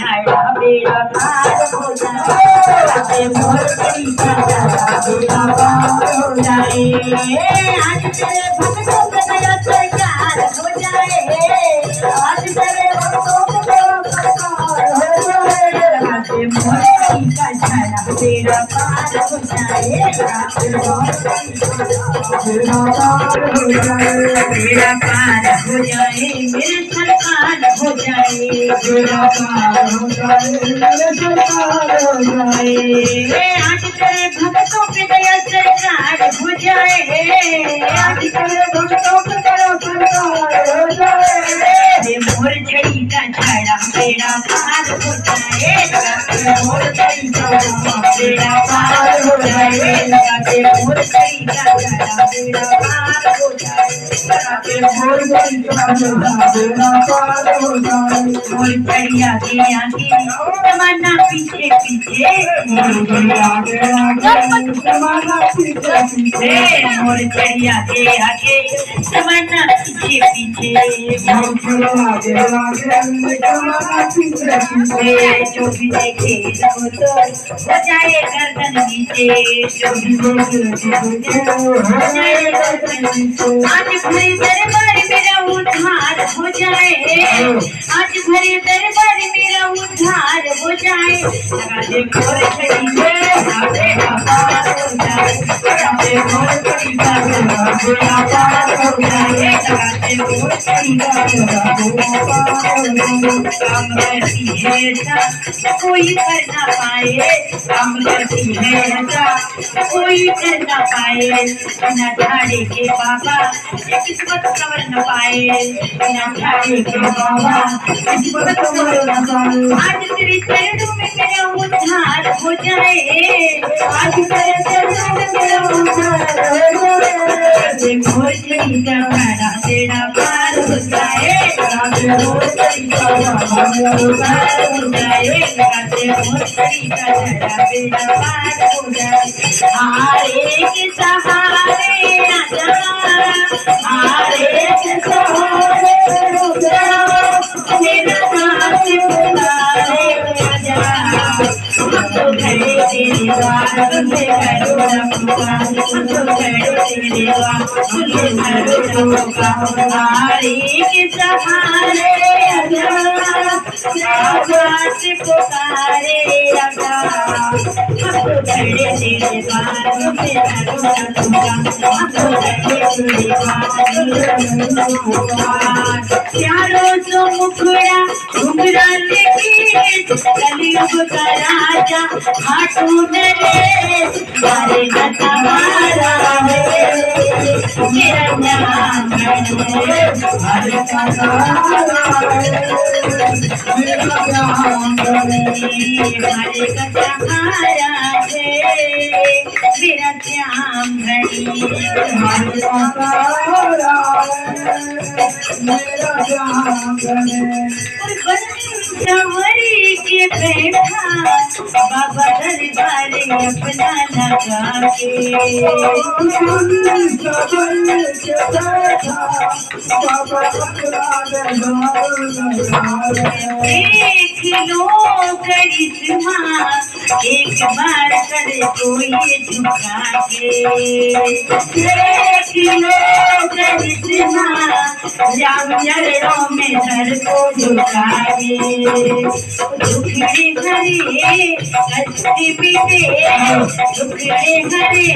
छाया बेड़ा पार हो जाए मोर छड़ी का छाया बेड़ा पार हो जाए आज तेरे भक्तों का नया सरकार हो जाए आज तेरे भक्तों का नया सरकार हो जाए मोर छड़ी का छाया बेड़ा पार हो जाए मोर छड़ी का बेड़ा पार हो जाए बेड़ा पार हो जाए मेरे सरकार हो जाए बेड़ा पार हो जाए मेरे सरकार हो जाए आज तेरे भक्तों पे दया सरकार हो जाए आज तेरे भक्तों पे दया सरकार हो जाए मोर छड़ी का छाया बेड़ा पार हो जाए मोर छड़ी का बेड़ा पार हो जाए मोर छड़ी का छाया बेड़ा पार हो जाए मोर छड़ी का बेड़ा पार हो जाए मोर छड़ी आगे आगे जमाना पीछे पीछे मोर छड़ी आगे आगे जमाना पीछे पीछे मोर छड़ी आगे आगे जमाना पीछे पीछे मोर छड़ी आगे आगे जमाना पीछे पीछे जो भी देखे सब तो हो जाए गर्दन नीचे जो भी देखे हो जाए गर्दन नीचे आज भरे दरबार मेरा उद्धार हो जाए आज भरे दरबार मेरा उद्धार हो जाए लगा दे मोर छड़ी से बेड़ा पार हो जाए लगा दे मोर छड़ी का बेड़ा पार हो जाए लगा दे मोर छड़ी का बेड़ा पार हो जाए काम करती है ऐसा कोई कर ना पाए काम करती है ऐसा कोई कर ना पाए बिना झाड़े के बाबा ये किस्मत कवर न पाए बिना झाड़े के बाबा किस्मत कवर न पाए आज तेरे चरणों में मेरा उद्धार हो जाए आज तेरे चरणों में मेरा उद्धार हो जाए मोर छड़ी का बेड़ा पार हो जाए मोर छड़ी का बेड़ा पार हो जाए मोर छड़ी का बेड़ा पार हो जाए हारे के सहारे आजा हारे के सहारे आजा मेरा हाथ पुकारे आजा तो खड़े तेरे द्वार तुझे करूँगा पुकार तो खड़े तेरे द्वार तुझे करूँगा पुकार हारे के सहारे आजा हाथ पुकारे आजा तो खड़े तेरे द्वार तुझे करूँगा पुकार तो खड़े तेरे द्वार तुझे पुकार प्यारो सो मुखड़ा घुंघरा लेके कलयुग का राजा हाथों में मारे गता मारा है मेरा नाम है मारे गता मारा है मेरा नाम है मारे गता मारा है मेरा श्याम घड़ी मारे गता मारा है मेरा श्याम घड़ी संवरी के बैठा बाबा दरबार अपना लगा के देख लो करिश्मा एक बार करे कोई झुका के देख लो करिश्मा राम चरणों में सर को झुका के दुखड़े हरे हंस मिटे दुखड़े हरे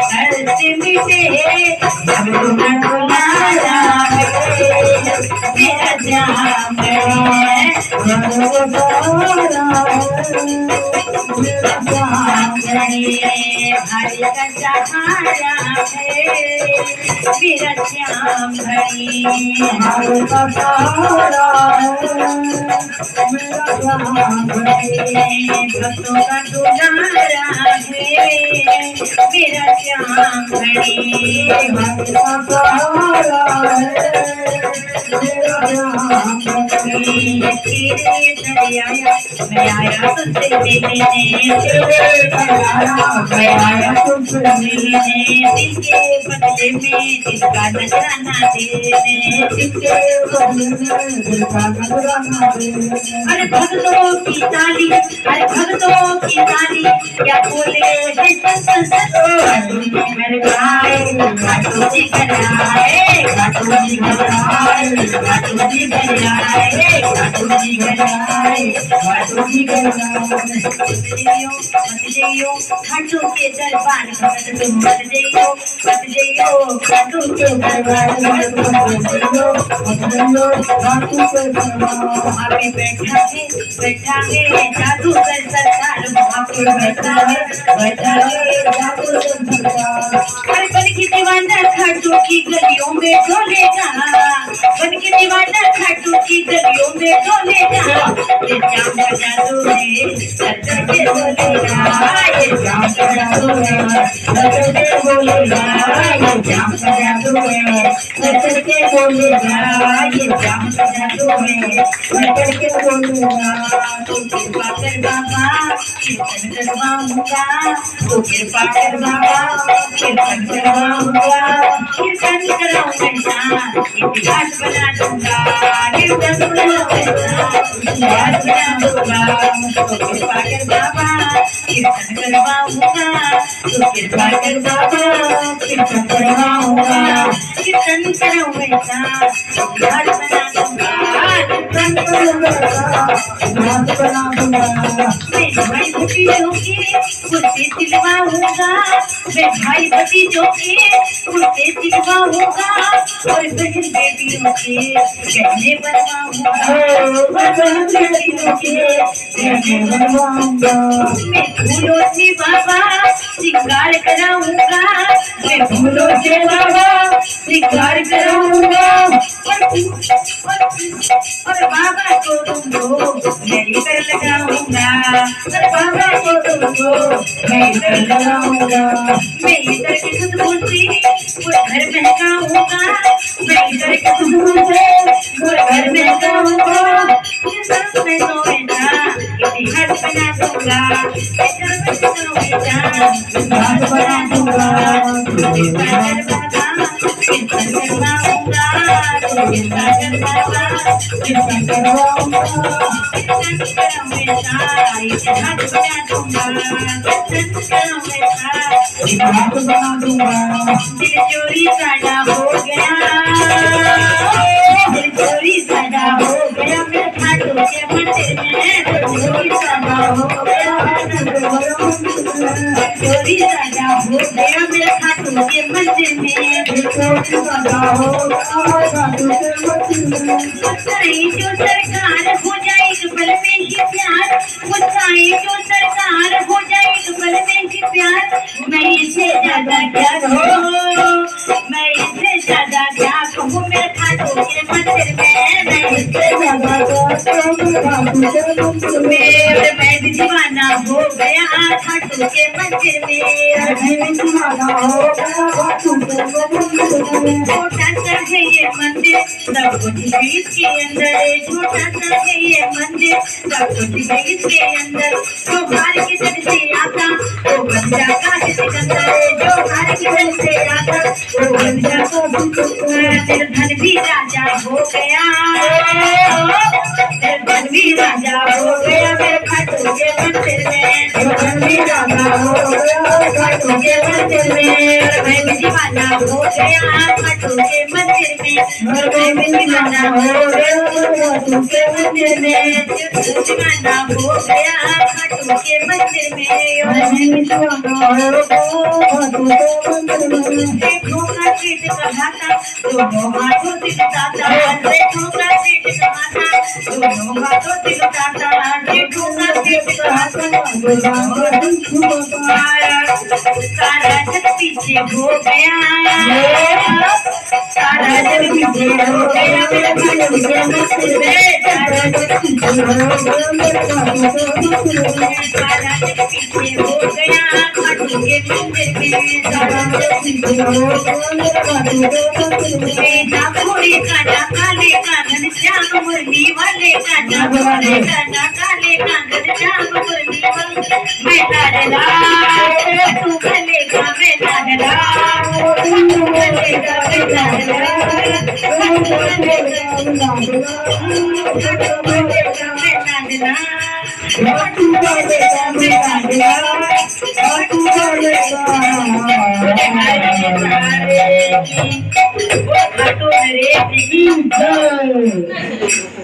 हंस मिटे अब तुम्हारा मेरा श्याम हरे का सहारा है मेरा श्याम घड़ी हरे का सहारा है मेरा श्याम घड़ी भक्तों का दुलारा है मेरा श्याम घड़ी हरे का सहारा है तेरे दरिया मैं आया तुझसे मिलने, तेरे दरिया मैं आया तुझसे मिलने, दिल के बदले में दिल का नजराना देने, दिल के बदले में दिल का नजराना देने। अरे भक्तों की ताली, अरे भक्तों की ताली, क्या बोले है मेरे गाए घाटू जी गराए, घाटू जी गराए, घाटू जी गराए, घाटू जी गराए, घाटू जी गराए। मत जइयो घाटू के दरबार भगत तुम मत जइयो घाटू के दरबार भगत तुम मत जइयो घाटू के दरबार। अभी बैठा है जादूगर सरकार, महापुर बैठा है जादूगर सरकार। अरे बन के दीवाना खाटू की गलियों में डोलेगा, बन के दीवाना खाटू की गलियों में डोलेगा, ये जाम का जादू है सर के बोलेगा, ये जाम का जादू है सर के बोलेगा, ये जाम का जादू है सर के बोलेगा, ये जाम का जादू है सर के बोलेगा। तो कृपा कर बाबा कीर्तन करवाऊंगा, तो कृपा कर बाबा कीर्तन करवाऊंगा, कीर्तन कराऊंगा इतिहास बना दूंगा, कीर्तन कराऊंगा इतिहास बना दूंगा। तो कृपा कर बाबा कीर्तन करवाऊंगा, तो कृपा कर बाबा कीर्तन करवाऊंगा, कीर्तन कराऊंगा इतिहास बना दूंगा, कीर्तन कराऊंगा। मैं भाई भतीजों के कुर्ते सिलवाऊंगा, मैं भाई भतीजों के कुर्ते सिलवाऊंगा, और बहन बेटियों के गहने बनवाऊंगा, बहन बेटियों के गहने बनवाऊंगा। मैं फूलों से बाबा श्रृंगार कराऊंगा, मैं फूलों से बाबा श्रृंगार कराऊंगा, और बाबा को तुमको मैं इधर लगाऊंगा, और बाबा को तुमको मैं इधर लगाऊंगा। मैं इधर की खुशबू से पूरा घर महकाऊंगा, मैं इधर की खुशबू से पूरा घर महकाऊंगा, मैं सोएगा इतिहास बना दूंगा, इतिहास बना दूंगा। कीर्तन करवाऊंगा, कीर्तन करवाऊंगा, कीर्तन करवाऊंगा, कीर्तन कराऊंगा इतिहास बना दूंगा, कीर्तन कराऊंगा इतिहास बना दूंगा। दिल चोरी साड़ा हो गया, दिल चोरी साड़ा हो गया मेरे घाटू के मंदिर में, चोरी साड़ा हो गया, चोरी साड़ा हो गया मेरे घाटू के मंदिर में, चोरी साड़ा हो गया घाटू के मंदिर में। मुस्काई जो सरकार हो जाए पल में ही प्यार, मुस्काई जो सरकार हो जाए पल में ही प्यार, मैं इससे ज्यादा क्या कहूँ, मैं इससे ज्यादा क्या कहूँ मेरे घाटू के मंदिर में, मैं इससे ज्यादा क्या कहूँ। मैं भी दीवाना हो गया घाटू के मंदिर में, मैं भी दीवाना हो गया घाटू के मंदिर में। छोटा सा है ये मंदिर सब कुछ है इसके अंदर, छोटा सा है ये मंदिर सब कुछ है इसके अंदर, जो बाहर की जग से आता वो बन जाता है सिकंदर, जो बाहर की जग से आता वो बन जाता है सिकंदर। तेरा धन भी राजा हो गया, तेरा धन भी राजा हो गया मेरे घाटू के मंदिर में, तेरा धन भी राजा हो गया घाटू के मंदिर में। मैं भी दीवाना हो गया घाटू के मंदिर में, और मैं भी दीवाना हो गया घाटू के मंदिर में, दीवाना हो गया घाटू के मंदिर में, और मैं भी दीवाना हो गया घाटू के मंदिर में। देखो का पीठ कहाता दोनों हाथों से लुटाता, देखो का पीठ कहाता दोनों हाथों से लुटाता, देखो का पीठ कहाता दोनों हाथों से लुटाता। सारा जग पीछे हो गया, सारा जग पीछे हो गया मेरे घाटू के मंदिर में, सारा जग पीछे हो गया मेरे घाटू के मंदिर में, सारा जग पीछे हो गया घाटू के मंदिर में पूरी काटा काले कागज श्याम मुरली वाले काटा काले काटा काले कागज श्याम मुरली वाले बेटा डला तू भलेगा बेटा डला तू भलेगा बेटा डला तू भलेगा बेटा डला Hãy subscribe cho kênh Ghiền Mì Gõ để không bỏ lỡ những video hấp dẫn